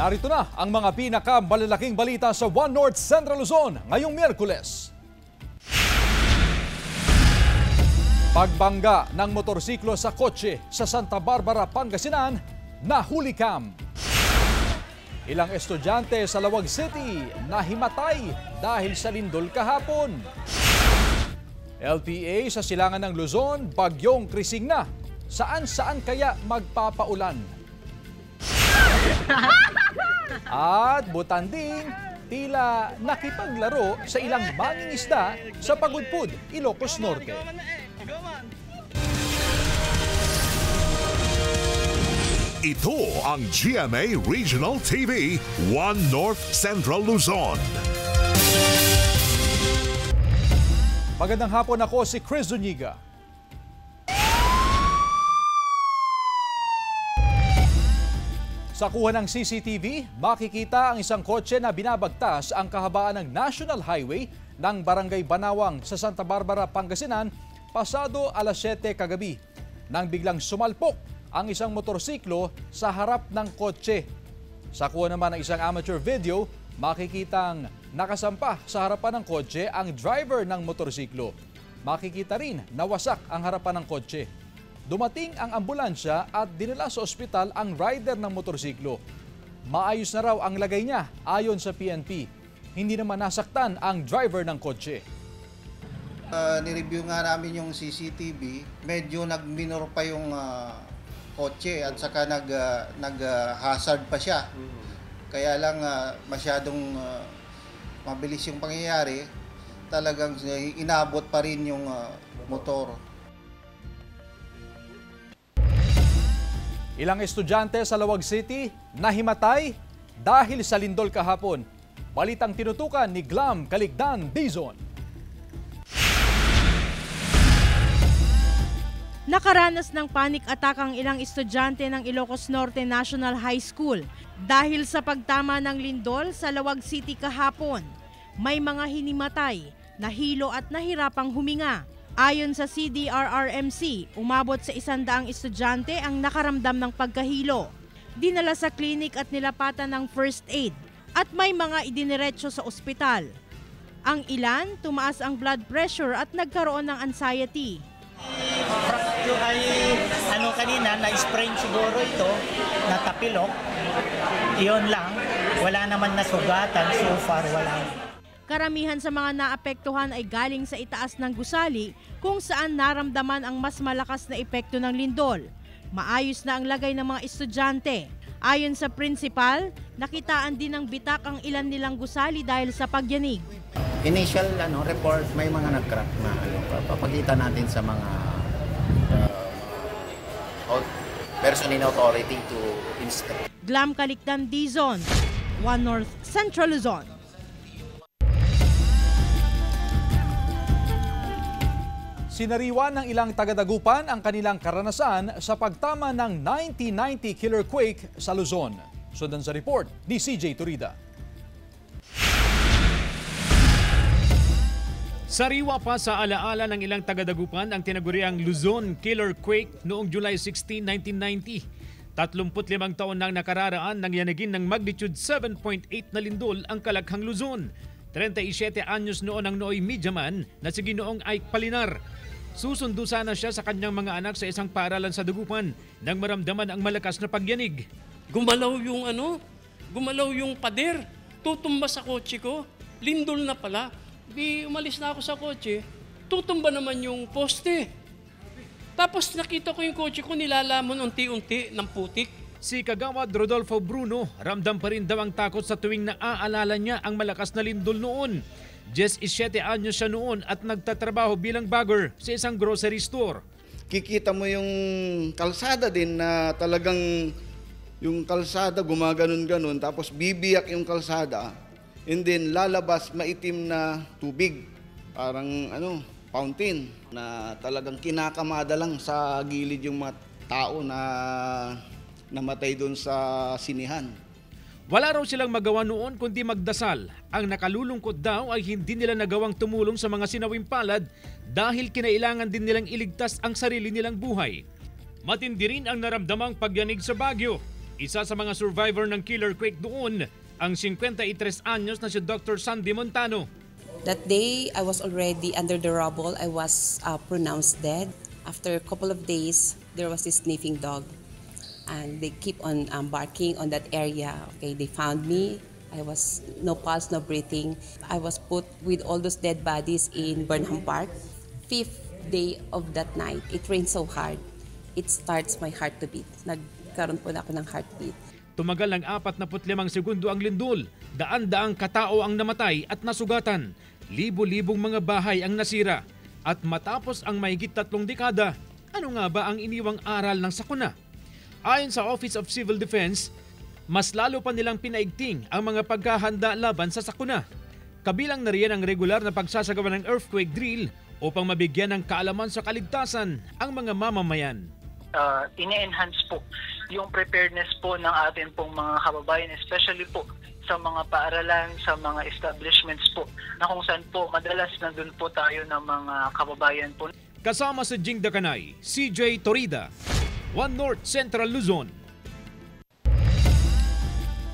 Narito na ang mga pinakamalalaking balita sa One North Central Luzon ngayong Miyerkules. Pagbangga ng motorsiklo sa kotse sa Santa Barbara, Pangasinan, nahulikam. Ilang estudyante sa Lawag City nahimatay dahil sa lindol kahapon. LTA sa silangan ng Luzon, bagyong Krising na. Saan-saan kaya magpapaulan? At butanding, tila nakipaglaro sa ilang mangingisda sa Pagudpud, Ilocos Norte. Ito ang GMA Regional TV, One North Central Luzon. Magandang hapon, ako si Chris Zuniga. Sa kuha ng CCTV, makikita ang isang kotse na binabagtas ang kahabaan ng National Highway ng Barangay Banawang sa Santa Barbara, Pangasinan, pasado alas 7 kagabi, nang biglang sumalpok ang isang motorsiklo sa harap ng kotse. Sa kuha naman ng isang amateur video, makikitang nakasampa sa harapan ng kotse ang driver ng motorsiklo. Makikita rin na wasak ang harapan ng kotse. Dumating ang ambulansya at dinala sa ospital ang rider ng motorsiklo. Maayos na raw ang lagay niya ayon sa PNP. Hindi naman nasaktan ang driver ng kotse. Nireview nga namin yung CCTV, medyo nag-minor pa yung kotse at saka nag-hazard pa siya. Kaya lang masyadong mabilis yung pangyayari, talagang inabot pa rin yung motor. Ilang estudyante sa Lawag City nahimatay dahil sa lindol kahapon. Balitang tinutukan ni Glam Caligdan Dizon. Nakaranas ng panic attack ang ilang estudyante ng Ilocos Norte National High School dahil sa pagtama ng lindol sa Lawag City kahapon. May mga hinimatay, nahilo at nahirapang huminga. Ayon sa CDRRMC, umabot sa 100 estudyante ang nakaramdam ng pagkahilo. Dinala sa klinik at nilapatan ng first aid at may mga idiniretso sa ospital. Ang ilan, tumaas ang blood pressure at nagkaroon ng anxiety. Kanina, na-sprain siguro ito, natapilok. Iyon lang, wala naman nasugatan, so far wala. Karamihan sa mga naapektuhan ay galing sa itaas ng gusali kung saan naramdaman ang mas malakas na epekto ng lindol. Maayos na ang lagay ng mga estudyante. Ayon sa principal, nakitaan din ng bitak ang ilan nilang gusali dahil sa pagyanig. Initial report, may mga nag-crack na papakita natin sa mga person in authority to inspect. Glam Caligdan Dizon, One North Central Luzon. Sinariwan ng ilang taga-Dagupan ang kanilang karanasan sa pagtama ng 1990 killer quake sa Luzon. Sundan sa report ni CJ Turida. Sariwa pa sa alaala ng ilang taga-Dagupan ang tinaguriang Luzon Killer Quake noong July 16, 1990. 35 taon nang nakararaan nang yanagin ng magnitude 7.8 na lindol ang Kalakhang Luzon. 37 anyos noon ang Nooy Midyaman na si Ginoong Ike Palinar. Susundo sana siya sa kanyang mga anak sa isang paaralan sa Dagupan nang maramdaman ang malakas na pagyanig. Gumalaw yung pader, tutumba sa kotse ko, lindol na pala. Di umalis na ako sa kotse, tutumba naman yung poste. Tapos nakita ko yung kotse ko nilalamon unti-unti ng putik. Si Kagawad Rodolfo Bruno, ramdam pa rin daw ang takot sa tuwing naaalala niya ang malakas na lindol noon. 17 anyos siya noon at nagtatrabaho bilang bagger sa isang grocery store. Kikita mo yung kalsada din na talagang yung kalsada gumaganon-ganon tapos bibiyak yung kalsada and then lalabas maitim na tubig. Parang fountain na talagang kinakamada lang sa gilid yung mga tao na namatay doon sa sinihan. Wala raw silang magawa noon kundi magdasal. Ang nakalulungkot daw ay hindi nila nagawang tumulong sa mga sinawing palad dahil kinailangan din nilang iligtas ang sarili nilang buhay. Matindi rin ang naramdamang pagyanig sa Baguio. Isa sa mga survivor ng killer quake doon, ang 53 anyos na si Dr. Sandy Montano. That day, I was already under the rubble. I was pronounced dead. After a couple of days, there was this sniffing dog. And they keep on barking on that area. Okay, they found me. I was no pulse, no breathing. I was put with all those dead bodies in Burnham Park. 5th day of that night, it rained so hard. It starts my heart to beat. Nagkaroon po na ako ng heartbeat. Tumagal ng 45 segundo ang lindol. Daan-daang katao ang namatay at nasugatan. Libo-libong mga bahay ang nasira. At matapos ang mahigit 3 dekada, ano nga ba ang iniwang aral ng sakuna? Ayon sa Office of Civil Defense, mas lalo pa nilang pinaigting ang mga paghahanda laban sa sakuna. Kabilang na riyan ang regular na pagsasagawa ng earthquake drill upang mabigyan ng kaalaman sa kaligtasan ang mga mamamayan. Ine-enhance po yung preparedness po ng atin pong mga kababayan, especially po sa mga paaralan, sa mga establishments po, na kung saan po madalas nandun po tayo ng mga kababayan po. Kasama si Jing Dakanay, CJ Torida, One North Central Luzon.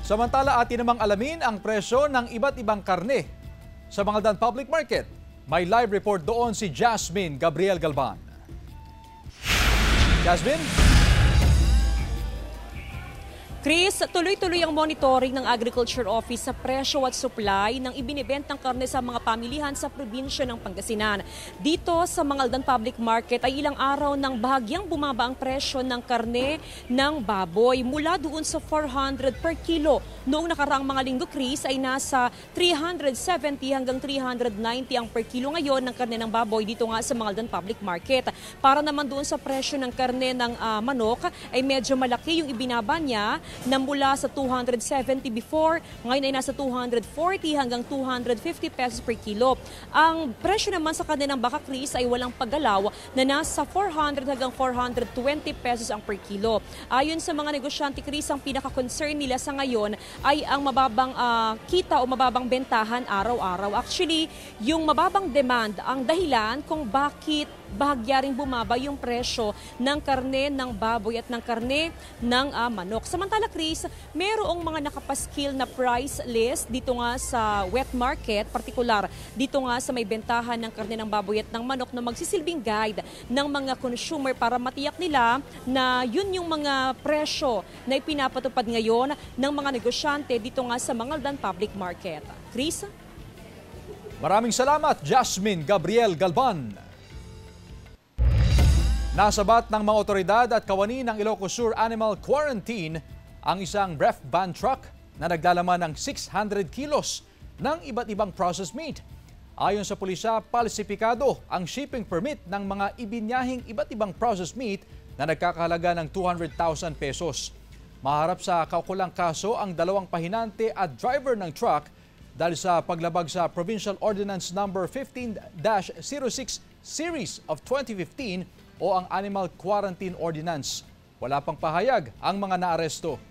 Samantala, atin namang alamin ang presyo ng iba't ibang karne sa Mangaldan Public Market. May live report doon si Jasmine Gabriel Galban. Jasmine? Chris, tuloy-tuloy ang monitoring ng Agriculture Office sa presyo at supply ng ibinibentang karne sa mga pamilihan sa probinsya ng Pangasinan. Dito sa Mangaldan Public Market ay ilang araw nang bahagyang bumaba ang presyo ng karne ng baboy mula doon sa 400 per kilo. Noong nakaraang mga linggo, Chris, ay nasa 370 hanggang 390 ang per kilo ngayon ng karne ng baboy dito nga sa Mangaldan Public Market. Para naman doon sa presyo ng karne ng manok ay medyo malaki yung ibinaba niya na mula sa 270 before, ngayon ay nasa 240 hanggang 250 pesos per kilo. Ang presyo naman sa karne ng baka, Chris, ay walang paggalaw na nasa 400 hanggang 420 pesos ang per kilo. Ayon sa mga negosyante, Chris, ang pinaka-concern nila sa ngayon ay ang mababang kita o mababang bentahan araw-araw. Actually, yung mababang demand ang dahilan kung bakit bahagyaring bumaba yung presyo ng karne ng baboy at ng karne ng manok. Samantala, Chris, merong mga nakapaskil na price list dito nga sa wet market, partikular dito nga sa may bentahan ng karne ng baboy at ng manok na magsisilbing guide ng mga consumer para matiyak nila na yun yung mga presyo na ipinapatupad ngayon ng mga negosyante dito nga sa Mangaldan Public Market. Chris? Maraming salamat, Jasmine Gabriel Galban. Nasabat ng mga otoridad at kawani ng Ilocos Sur Animal Quarantine ang isang beef van truck na naglalaman ng 600 kilos ng iba't ibang processed meat. Ayon sa pulisya, palsipikado ang shipping permit ng mga ibinyahing iba't ibang processed meat na nagkakahalaga ng 200,000 pesos. Maharap sa kaukulang kaso ang 2 pahinante at driver ng truck dahil sa paglabag sa Provincial Ordinance No. 15-06 Series of 2015 o ang Animal Quarantine Ordinance. Wala pang pahayag ang mga naaresto.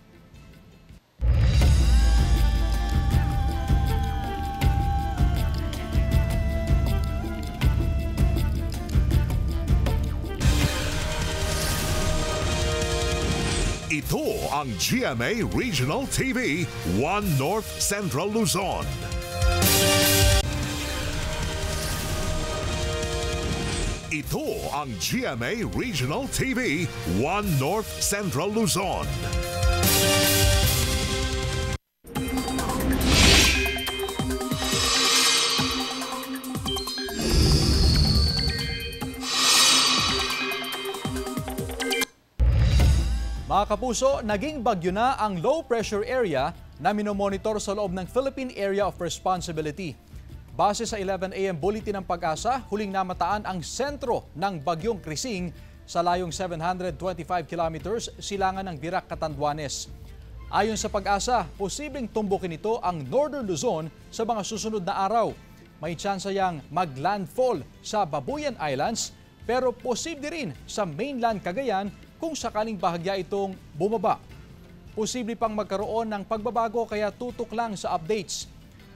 Ito ang GMA Regional TV, One North Central Luzon. Ito ang GMA Regional TV, One North Central Luzon. Mga kapuso, naging bagyo na ang low pressure area na minomonitor sa loob ng Philippine Area of Responsibility. Base sa 11 AM Bulletin ng Pag-asa, huling namataan ang sentro ng Bagyong Krising sa layong 725 kilometers silangan ng Virac, Catanduanes. Ayon sa Pag-asa, posibleng tumbukin ito ang Northern Luzon sa mga susunod na araw. May tsansa yang maglandfall sa Babuyan Islands pero posible rin sa mainland Cagayan kung sakaling bahagya itong bumaba. Posible pang magkaroon ng pagbabago kaya tutok lang sa updates.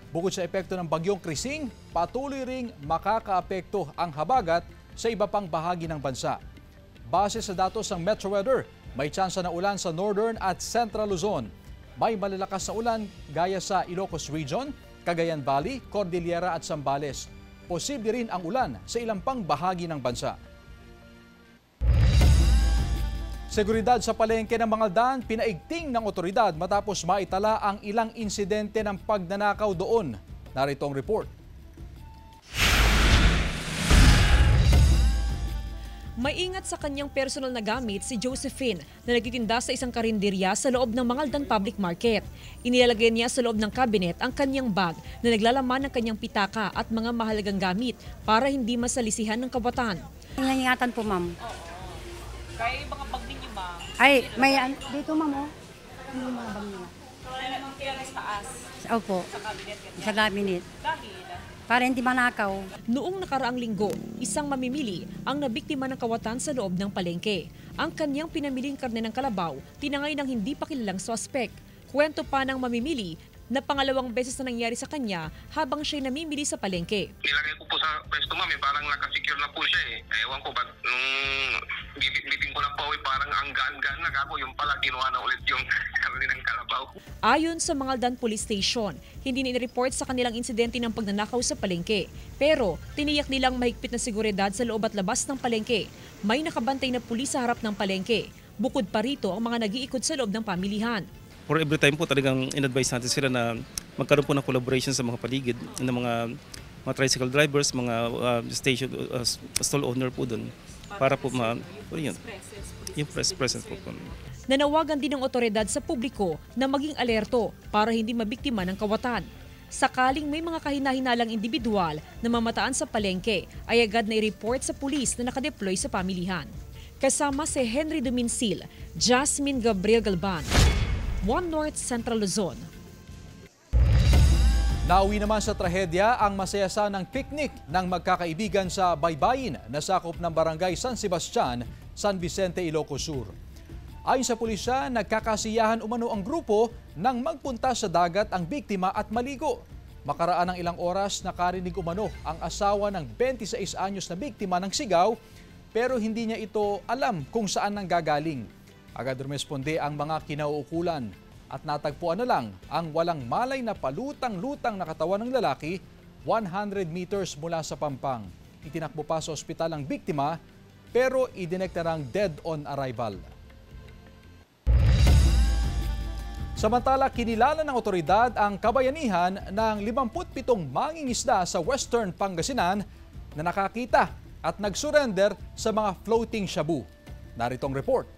Bukod sa epekto ng Bagyong Krising, patuloy ring makakaapekto ang habagat sa iba pang bahagi ng bansa. Base sa datos ng Metro Weather, May tsansa ng ulan sa Northern at Central Luzon. May malalakas na ulan gaya sa Ilocos Region, Cagayan Valley, Cordillera at Zambales. Posible rin ang ulan sa ilang pang bahagi ng bansa. Seguridad sa palengke ng Mangaldan, pinaigting ng otoridad matapos maitala ang ilang insidente ng pagnanakaw doon. Narito ang report. Maingat sa kanyang personal na gamit si Josephine na nagtitinda sa isang karinderya sa loob ng Mangaldan Public Market. Inilalagay niya sa loob ng kabinet ang kanyang bag na naglalaman ng kanyang pitaka at mga mahalagang gamit para hindi masalisihan ng kawatan. Ingatan po, ma'am. Kaya yung mga bag ninyo, ma'am? Ay, may dito, ma'am, oh. Ano yung mga bag nila? Wala namang kaya sa taas. Opo. Sa cabinet. Sa cabinet. Dahil? Para hindi manakaw. Noong nakaraang linggo, isang mamimili ang nabiktima ng kawatan sa loob ng palengke. Ang kanyang pinamiling karne ng kalabaw, tinangay ng hindi pa kilalang suspect. Kwento pa ng mamimili na pangalawang beses na nangyari sa kanya habang siya'y namimili sa palengke. Nilagay ko po sa pwesto, ma'am, parang nakasecure na po siya eh. Ewan ko, ba't nung bibitin ko na po, parang ang gaan-gaan na kako, yung pala kinuha na ulit yung karne ng kalabaw. Ayon sa Mangaldan Police Station, hindi nireport sa kanilang insidente ng pagnanakaw sa palengke. Pero tiniyak nilang mahigpit na seguridad sa loob at labas ng palengke. May nakabantay na pulis sa harap ng palengke. Bukod pa rito ang mga nag-iikot sa loob ng pamilihan. For every time po talagang in-advise natin sila na magkaroon po ng collaboration sa mga paligid ng mga tricycle drivers, mga station stall owner po doon para po yung presence po. Nanawagan din ng otoridad sa publiko na maging alerto para hindi mabiktima ng kawatan. Sakaling may mga kahinahinalang individual na mamataan sa palengke, ay agad na i-report sa pulis na nakadeploy sa pamilihan. Kasama si Henry Duminsil, Jasmine Gabriel Galban, One North Central Luzon. Nauwi naman sa trahedya ang masayasa ng picnic ng magkakaibigan sa Baybayin na sakop ng Barangay San Sebastian, San Vicente, Ilocos Sur. Ayon sa pulisya, nagkakasiyahan umano ang grupo nang magpunta sa dagat ang biktima at maligo. Makaraan ng ilang oras, nakarinig umano ang asawa ng 26 anyos na biktima ng sigaw pero hindi niya ito alam kung saan nanggagaling. Agad rumesponde ang mga kinauukulan at natagpuan na lang ang walang malay na palutang-lutang na katawan ng lalaki 100 meters mula sa pampang. Itinakbo pa sa ospital ang biktima pero idinekta ng dead on arrival. Samantala, kinilala ng otoridad ang kabayanihan ng 57 mangingisda sa Western Pangasinan na nakakita at nag-surrender sa mga floating shabu. Narito ang report.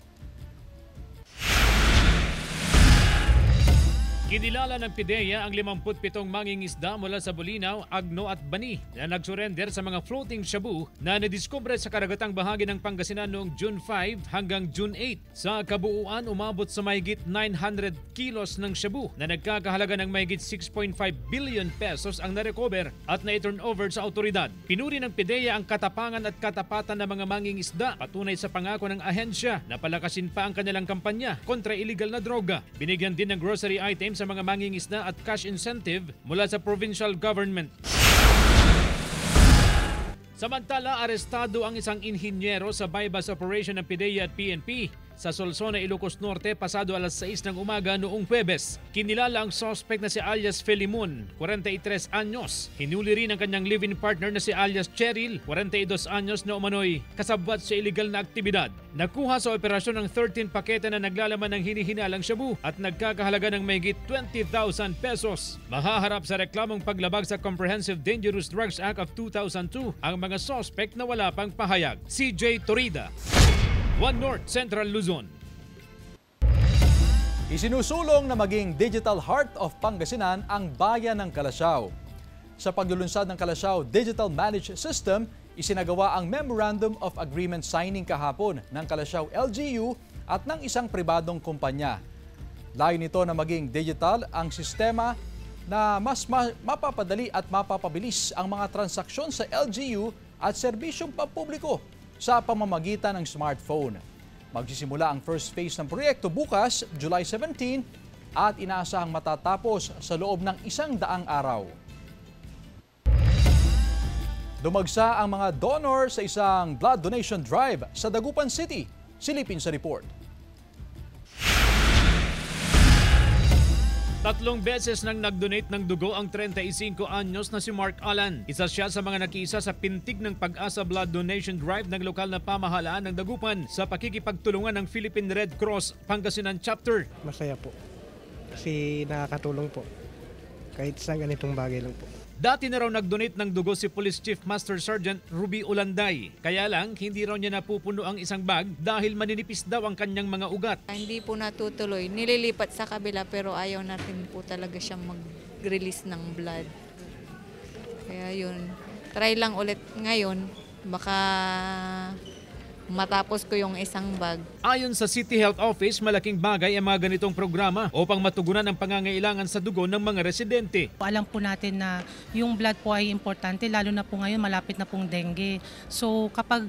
Kinilala ng PIDEA ang 57 mangingisda mula sa Bulinaw, Agno at Bani na nagsurrender sa mga floating shabu na nadiskubre sa karagatang bahagi ng Pangasinan noong June 5 hanggang June 8. Sa kabuuan, umabot sa mahigit 900 kilos ng shabu na nagkakahalaga ng mahigit 6.5 billion pesos ang narecover at na-turnover sa autoridad. Pinuri ng PIDEA ang katapangan at katapatan ng mga mangingisda, patunay sa pangako ng ahensya na palakasin pa ang kanilang kampanya kontra illegal na droga. Binigyan din ng grocery items sa mga mangingisda at cash incentive mula sa provincial government. Samantala, arestado ang isang inhinyero sa bypass operation ng PIDEA at PNP sa Solsona, Ilocos Norte pasado alas 6 ng umaga noong Huwebes. Kinilala ang suspect na si alias Felimon, 43 anyos. Hinuli rin ang kanyang live-in partner na si alias Cheryl, 42 anyos na umano'y kasabwat sa illegal na aktibidad. Nakuha sa operasyon ng 13 pakete na naglalaman ng hinihinalang shabu at nagkakahalaga ng mahigit 20,000 pesos. Mahaharap sa reklamong paglabag sa Comprehensive Dangerous Drugs Act of 2002 ang mga suspect na wala pang pahayag. CJ Torida, One North Central Luzon. Isinusulong na maging Digital Heart of Pangasinan ang bayan ng Calasiao. Sa paglulunsad ng Calasiao Digital Managed System, isinagawa ang Memorandum of Agreement signing kahapon ng Calasiao LGU at ng isang pribadong kumpanya. Layo nito na maging digital ang sistema na mas mapapadali at mapapabilis ang mga transaksyon sa LGU at serbisyong pampubliko sa pamamagitan ng smartphone. Magsisimula ang first phase ng proyekto bukas, July 17, at inaasahang matatapos sa loob ng 100 araw. Dumagsa ang mga donor sa isang blood donation drive sa Dagupan City. Silipin sa report. 3 beses nang nag-donate ng dugo ang 35 anyos na si Mark Alan. Isa siya sa mga nakiisa sa pintig ng Pag-asa Blood Donation Drive ng lokal na pamahalaan ng Dagupan sa pakikipagtulungan ng Philippine Red Cross Pangasinan Chapter. Masaya po kasi nakakatulong po kahit sa ganitong bagay lang po. Dati na raw nag-donate ng dugo si Police Chief Master Sergeant Ruby Ulanday. Kaya lang, hindi raw niya napupuno ang isang bag dahil maninipis daw ang kanyang mga ugat. Hindi po natutuloy. Nililipat sa kabila pero ayaw natin po talaga siyang mag-release ng blood. Kaya yun, try lang ulit ngayon. Baka matapos ko yung isang bag. Ayon sa City Health Office, malaking bagay ang mga ganitong programa upang matugunan ang pangangailangan sa dugo ng mga residente. Alam po natin na yung blood po ay importante, lalo na po ngayon malapit na pong dengue. So kapag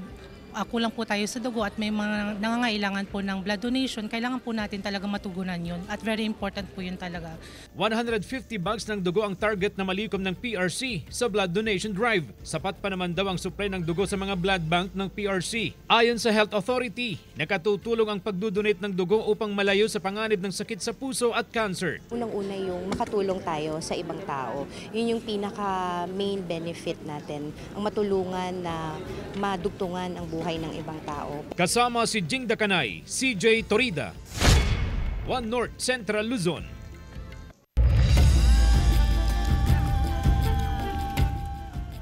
kulang po tayo sa dugo at may mga nangangailangan po ng blood donation, kailangan po natin talaga matugunan yun at very important po yun talaga. 150 bags ng dugo ang target na malikom ng PRC sa blood donation drive. Sapat pa naman daw ang supply ng dugo sa mga blood bank ng PRC. Ayon sa Health Authority, nakatutulong ang pagdodonate ng dugo upang malayo sa panganib ng sakit sa puso at cancer. Unang-una yung makatulong tayo sa ibang tao. Yun yung pinaka-main benefit natin, ang matulungan na madugtungan ang buhay ng ibang tao. Kasama si Jing Dakanay, CJ Torida, One North Central Luzon.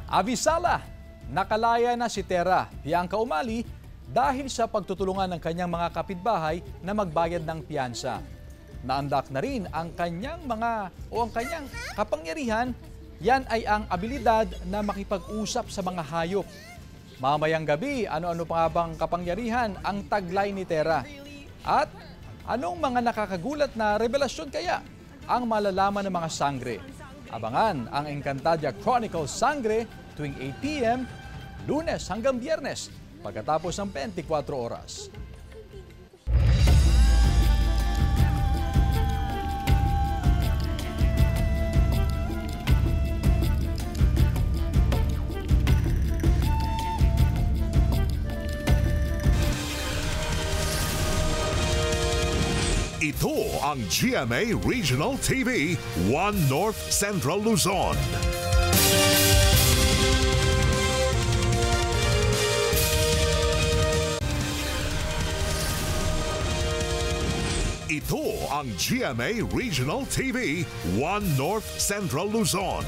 Avisala, nakalaya na si Tera Bianca Umali dahil sa pagtutulungan ng kanyang mga kapitbahay na magbayad ng piyansa. Naandak na rin ang kanyang kapangyarihan. Yan ay ang abilidad na makipag-usap sa mga hayop. Mamayang gabi, ano-ano pa nga bang kapangyarihan ang taglay ni Tera? At anong mga nakakagulat na revelasyon kaya ang malalaman ng mga sangre? Abangan ang Encantadia Chronicles Sangre tuwing 8 p.m. Lunes hanggang Biyernes pagkatapos ng 24 oras. Ito ang GMA Regional TV, One North Central Luzon. Ito ang GMA Regional TV, One North Central Luzon.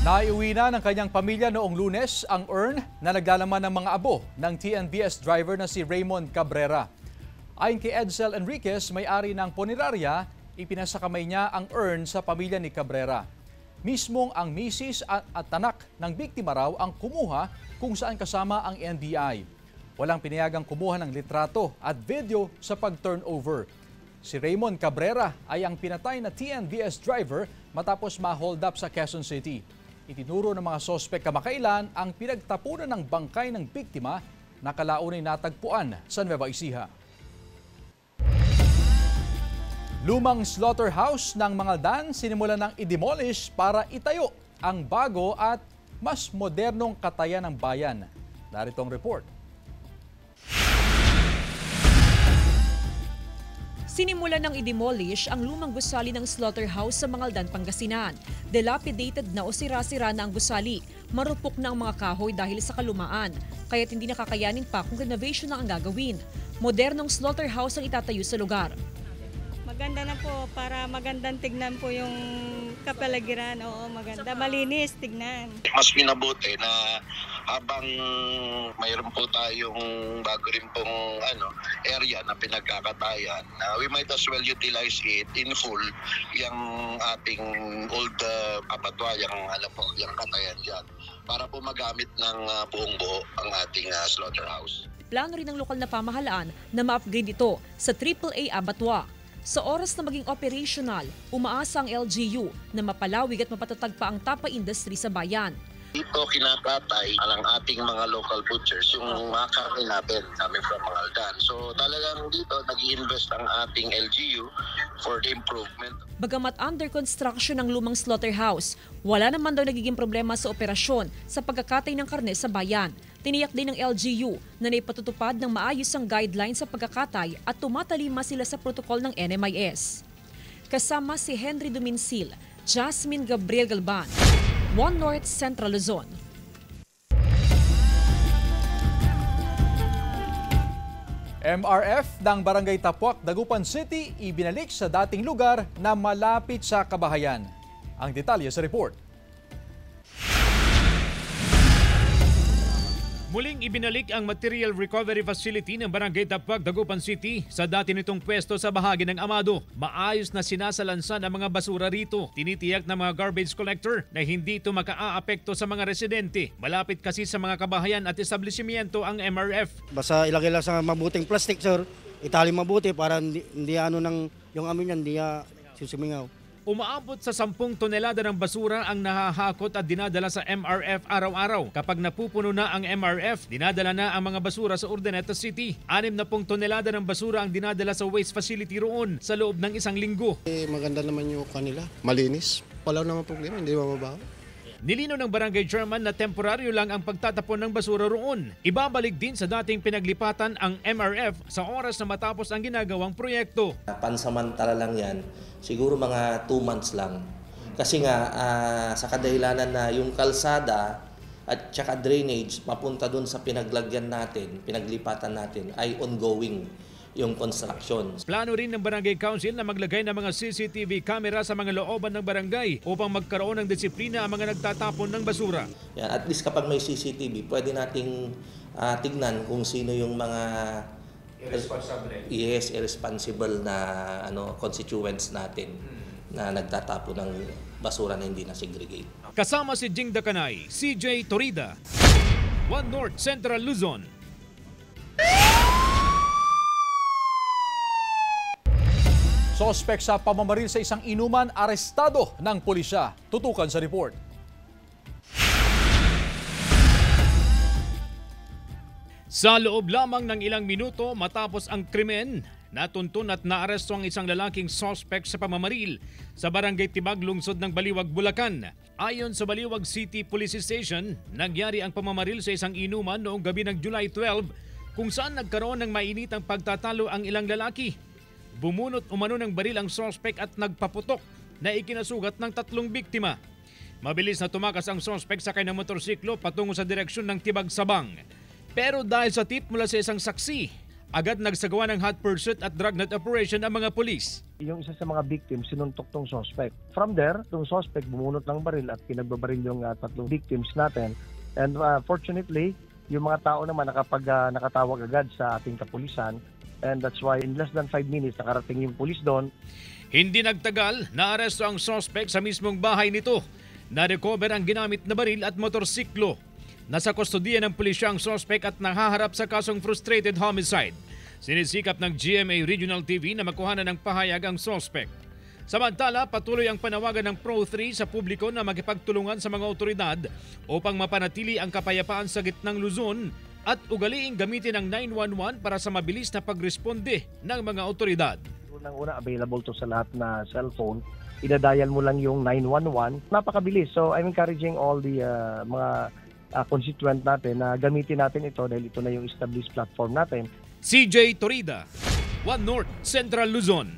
Naiuwi na ng kanyang pamilya noong Lunes ang urn na naglalaman ng mga abo ng TNVS driver na si Raymond Cabrera. Ayon kay Edsel Enriquez, may-ari ng punerarya, ipinasakamay niya ang urn sa pamilya ni Cabrera. Mismong ang misis at anak ng biktima raw ang kumuha kung saan kasama ang NBI. Walang pinayagang kumuha ng litrato at video sa pag-turnover. Si Raymond Cabrera ay ang pinatay na TNVS driver matapos ma-hold up sa Quezon City. Itinuro ng mga sospek kamakailan ang pinagtapunan ng bangkay ng biktima na kalaunay natagpuan sa Nueva Ecija. Lumang slaughterhouse ng Mangaldan sinimulan ng i-demolish para itayo ang bago at mas modernong katayan ng bayan. Narito ang report. Sinimulan ng i-demolish ang lumang gusali ng slaughterhouse sa Mangaldan, Pangasinan. Dilapidated na o sira-sira na ang gusali. Marupok na ang mga kahoy dahil sa kalumaan, kaya't hindi nakakayanin pa kung renovation na ang gagawin. Modernong slaughterhouse ang itatayo sa lugar. Maganda na po para magandang tignan po yung kapaligiran. Oo, maganda. Malinis tignan. Mas minabuti na habang mayroon po tayong bago rin pong area na pinagkakatayan, we might as well utilize it in full yung ating old abattoir, yung katayan dyan, para po magamit ng buong buo ang ating slaughterhouse. Plano rin ng lokal na pamahalaan na ma-upgrade ito sa AAA abattoir. Sa oras na maging operational, umaasa ang LGU na mapalawig at mapatatag pa ang tapa industry sa bayan. Dito kinakatay ang ating mga local butchers, yung mga karne natin coming from Mangaldan. So talagang dito nag-i-invest ang ating LGU for the improvement. Bagamat under construction ang lumang slaughterhouse, wala naman daw nagiging problema sa operasyon sa pagkakatay ng karne sa bayan. Tiniyak din ng LGU na naipatutupad ng maayos ang guidelines sa pagkakatay at tumatalima sila sa protokol ng NMIS. Kasama si Henry Duminsil, Jasmine Gabriel Galban, One North Central Luzon. MRF ng Barangay Tapuac, Dagupan City, ibinalik sa dating lugar na malapit sa kabahayan. Ang detalye sa report. Muling ibinalik ang Material Recovery Facility ng Barangay Tapuac, Dagupan City sa dati nitong pwesto sa bahagi ng Amado. Maayos na sinasalansan ang mga basura rito. Tinitiyak ng mga garbage collector na hindi ito maka-aapekto sa mga residente. Malapit kasi sa mga kabahayan at establishmento ang MRF. Basta ilagay lang sa mabuting plastic, sir. Itali mabuti para hindi yung amin yan, hindi susumingaw. Umaabot sa 10 tonelada ng basura ang nahahakot at dinadala sa MRF araw-araw. Kapag napupuno na ang MRF, dinadala na ang mga basura sa Urdaneta City. 60 tonelada ng basura ang dinadala sa waste facility roon sa loob ng isang linggo. Maganda naman yung kanila, malinis. Wala naman problema, hindi mababaho. Nilinaw ng barangay chairman na temporaryo lang ang pagtatapon ng basura roon. Ibabalik din sa dating pinaglipatan ang MRF sa oras na matapos ang ginagawang proyekto. Pansamantala lang yan, siguro mga 2 months lang. Kasi nga sa kadahilanan na yung kalsada at saka drainage mapunta doon sa pinaglagyan natin, pinaglipatan natin ay ongoing yung construction. Plano rin ng Barangay Council na maglagay ng mga CCTV camera sa mga looban ng barangay upang magkaroon ng disiplina ang mga nagtatapon ng basura. Yan, at least kapag may CCTV, pwede nating tignan kung sino yung mga irresponsible na constituents natin na nagtatapon ng basura na hindi na segregate. Kasama si Jing Dakanay, CJ Torida, One North Central Luzon. Sospek sa pamamaril sa isang inuman, arestado ng pulisya. Tutukan sa report. Sa loob lamang ng ilang minuto matapos ang krimen, natuntun at naaresto ang isang lalaking sospek sa pamamaril sa Barangay Tibag, lungsod ng Baliwag, Bulacan. Ayon sa Baliwag City Police Station, nagyari ang pamamaril sa isang inuman noong gabi ng July 12 kung saan nagkaroon ng mainitang pagtatalo ang ilang lalaki. Bumunot umano ng baril ang sospek at nagpaputok na ikinasugat ng 3 biktima. Mabilis na tumakas ang sospek sakay ng motorsiklo patungo sa direksyon ng Tibag, Sabang. Pero dahil sa tip mula sa isang saksi, agad nagsagawa ng hot pursuit at dragnet operation ang mga pulis. Yung isa sa mga victims, sinuntok tong suspect. From there, tong suspect bumunot ng baril at pinagbabaril yung 3 victims natin. And fortunately, yung mga tao naman nakatawag agad sa ating kapulisan. And that's why in less than 5 minutes nakarating yung pulis doon. Hindi nagtagal, naaresto ang suspect sa mismong bahay nito. Na-recover ang ginamit na baril at motorsiklo. Nasa kustodiya ng pulisya ang suspect at nahaharap sa kasong frustrated homicide. Sinisikap ng GMA Regional TV na makuhanan ng pahayag ang suspect. Samantala, patuloy ang panawagan ng Pro3 sa publiko na makipagtulungan sa mga otoridad upang mapanatili ang kapayapaan sa gitnang Luzon at ugaliing gamitin ang 911 para sa mabilis na pagresponde ng mga otoridad. Unang-una, available to sa lahat na cellphone. Idadial mo lang yung 911. Napakabilis. So I'm encouraging all the mga constituent natin na gamitin natin ito dahil ito na yung established platform natin. CJ Torida, One North Central Luzon.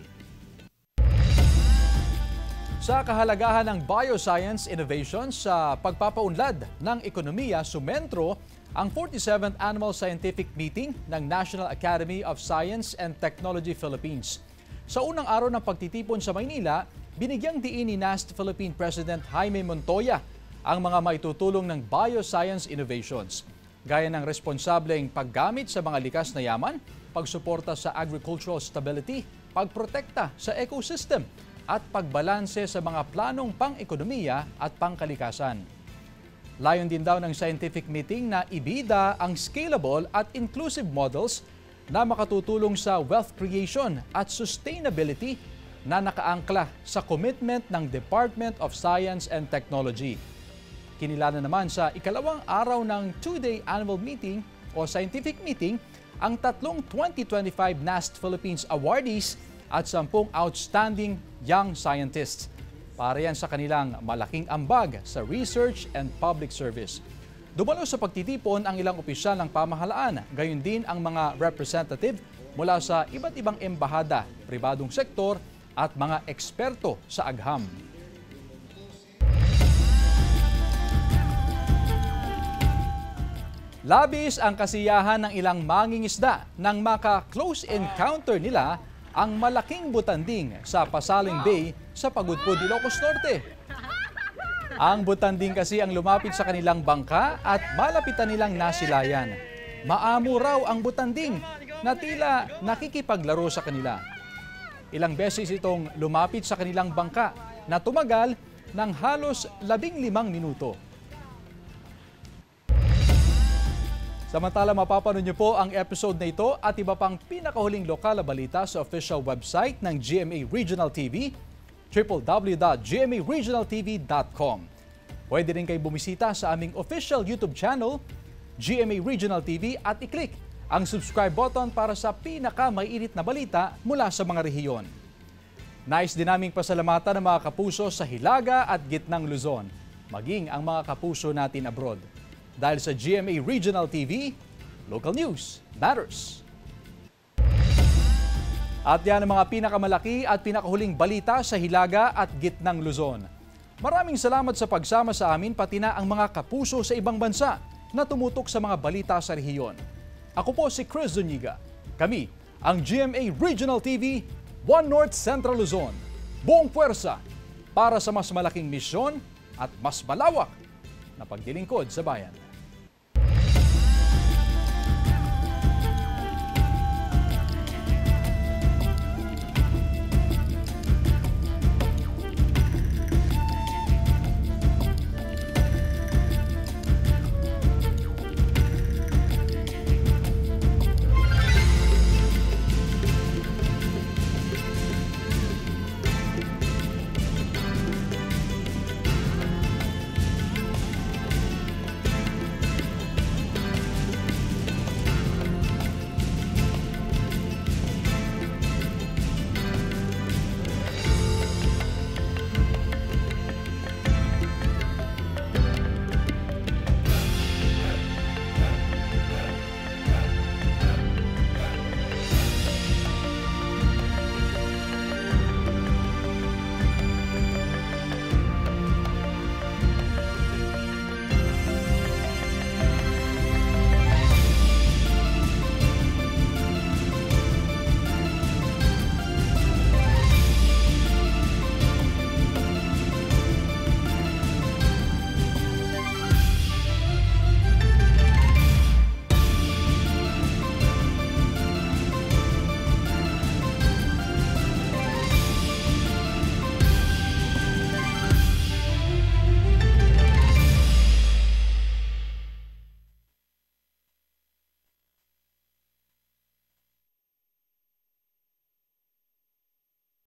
Sa kahalagahan ng bioscience innovation sa pagpapaunlad ng ekonomiya, sumentro ang 47th Annual Scientific Meeting ng National Academy of Science and Technology Philippines. Sa unang araw ng pagtitipon sa Maynila, binigyang diin ni NAST Philippine President Jaime Montoya ang mga maitutulong ng bioscience innovations, gaya ng responsableng paggamit sa mga likas na yaman, pagsuporta sa agricultural stability, pagprotekta sa ecosystem, at pagbalanse sa mga planong pang-ekonomiya at pangkalikasan. Layon din daw ng scientific meeting na ibida ang scalable at inclusive models na makatutulong sa wealth creation at sustainability na nakaangkla sa commitment ng Department of Science and Technology. Kinilala naman sa ikalawang araw ng 2-day annual meeting o scientific meeting ang 3 2025 NAST Philippines awardees at 10 outstanding young scientists. Para yan sa kanilang malaking ambag sa research and public service. Dumalo sa pagtitipon ang ilang opisyal ng pamahalaan, gayon din ang mga representative mula sa iba't ibang embahada, pribadong sektor at mga eksperto sa agham. Labis ang kasiyahan ng ilang mangingisda nang maka-close encounter nila ang malaking butanding sa Pasaling Bay sa Pagudpud, Ilocos Norte. Ang butanding kasi ang lumapit sa kanilang bangka at malapitan nilang nasilayan. Maamo raw ang butanding na tila nakikipaglaro sa kanila. Ilang beses itong lumapit sa kanilang bangka na tumagal ng halos 15 minuto. Samantala, mapapanood niyo po ang episode na ito at iba pang pinakahuling lokal na balita sa official website ng GMA Regional TV, www.gmaregionaltv.com. Pwede rin kayo bumisita sa aming official YouTube channel, GMA Regional TV, at i-click ang subscribe button para sa pinaka-maiinit na balita mula sa mga rehiyon. Nais din naming pasalamatan ng mga kapuso sa Hilaga at Gitnang Luzon, maging ang mga kapuso natin abroad. Dahil sa GMA Regional TV, local news matters. At yan ang mga pinakamalaki at pinakahuling balita sa Hilaga at Gitnang Luzon. Maraming salamat sa pagsama sa amin, pati na ang mga kapuso sa ibang bansa na tumutok sa mga balita sa rehiyon. Ako po si Chris Zuniga. Kami ang GMA Regional TV, 1 North Central Luzon. Buong puwersa para sa mas malaking misyon at mas malawak na pagdilingkod sa bayan.